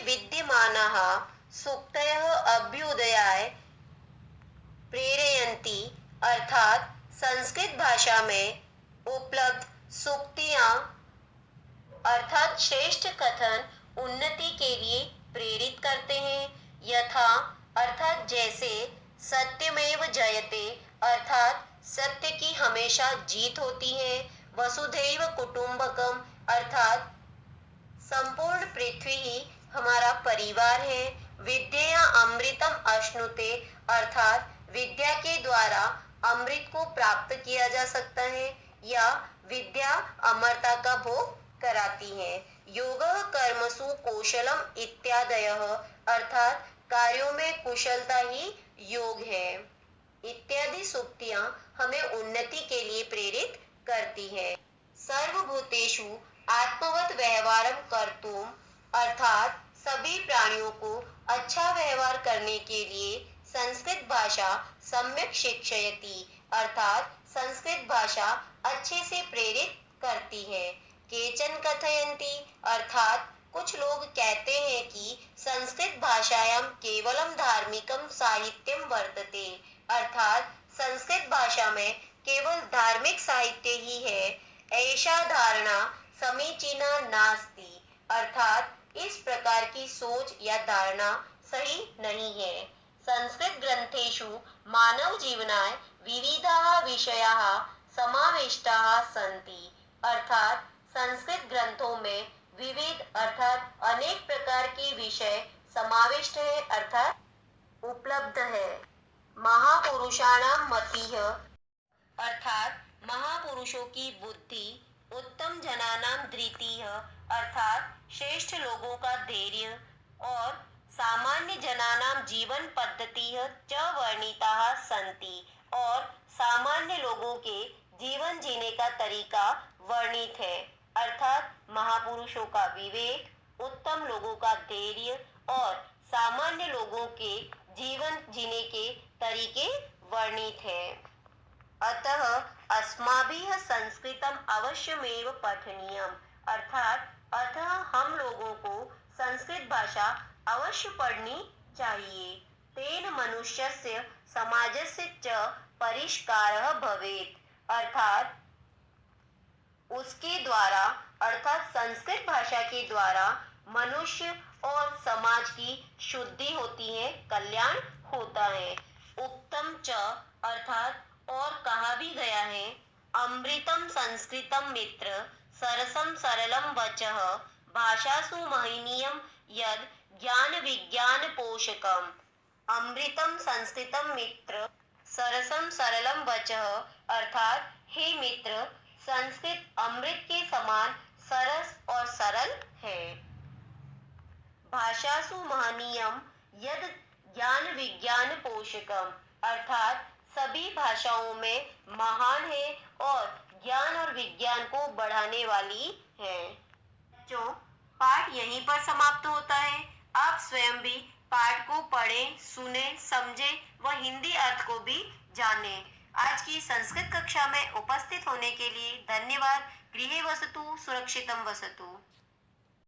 विद्यमानाः सूक्तयः अभ्युदयाय प्रेरयन्ति। अर्थात संस्कृत भाषा में उपलब्ध सूक्तियां अर्थात श्रेष्ठ कथन उन्नति के लिए प्रेरित करते हैं। यथा अर्थात जैसे सत्यमेव जयते अर्थात सत्य की हमेशा जीत होती है। वसुधैव कुटुंबकम अर्थात संपूर्ण पृथ्वी ही हमारा परिवार है। विद्या अमृतम अश्नुते अर्थात विद्या के द्वारा अमृत को प्राप्त किया जा सकता है या विद्या अमरता का भोग कराती है। योग कर्मसु कौशलम इत्यादयः अर्थात कार्यों में कुशलता ही योग है। इत्यादि सूक्तियां हमें उन्नति के लिए प्रेरित करती है। सर्वभूतेषु आत्मवत व्यवहारम कर्तुम अर्थात सभी प्राणियों को अच्छा व्यवहार करने के लिए संस्कृत भाषा सम्यक शिक्षयति अर्थात संस्कृत भाषा अच्छे से प्रेरित करती है। केचन कथयन्ति अर्थात कुछ लोग कहते हैं कि संस्कृत भाषायां केवलम धार्मिकम साहित्यम वर्तते अर्थात संस्कृत भाषा में केवल धार्मिक साहित्य ही है। ऐसा धारणा समीचीना नास्ति अर्थात इस प्रकार की सोच या धारणा सही नहीं है। संस्कृत ग्रंथेषु मानव जीवनाय विविधाः विषयाः समाविष्टाः सन्ति अर्थात संस्कृत ग्रंथों में विविध अर्थात अनेक प्रकार के विषय समाविष्ट है अर्थात उपलब्ध है। महापुरुषाणाम मतिः अर्थात महापुरुषों की बुद्धि, उत्तम जनानां धृतिः अर्थात श्रेष्ठ लोगों का धैर्य और सामान्य जनानां जीवन पद्धतिः च वर्णिताः सन्ति और सामान्य लोगों के जीवन जीने का तरीका वर्णित है। अर्थात महापुरुषों का विवेक, उत्तम लोगों का धैर्य और सामान्य लोगों के जीवन जीने के तरीके वर्णित है। अतः अस्माभिः संस्कृतम अवश्यमेव पठनीयम अर्थात अतः हम लोगों को संस्कृत भाषा अवश्य पढ़नी चाहिए। तेन मनुष्यस्य समाजस्य च परिष्कारः भवेत् अर्थात उसके द्वारा अर्थात संस्कृत भाषा के द्वारा मनुष्य और समाज की शुद्धि होती है, कल्याण होता है। उक्तम च अर्थात और कहा भी गया है। अमृतम संस्कृतम मित्र सरसम सरलम वचः भाषासु महनीयम यद ज्ञान विज्ञान पोषकम। अमृतम संस्कृतम मित्र सरसम सरलम वचः अर्थात हे मित्र संस्कृत अमृत के समान सरस और सरल है। भाषासु महनीयम यद ज्ञान विज्ञान पोषकम अर्थात सभी भाषाओं में महान है और ज्ञान और विज्ञान को बढ़ाने वाली है। बच्चों, पाठ यहीं पर समाप्त होता है। आप स्वयं भी पाठ को पढ़ें, सुने, समझें व हिंदी अर्थ को भी जानें। आज की संस्कृत कक्षा में उपस्थित होने के लिए धन्यवाद। गृहे वसतु सुरक्षितम वसतु।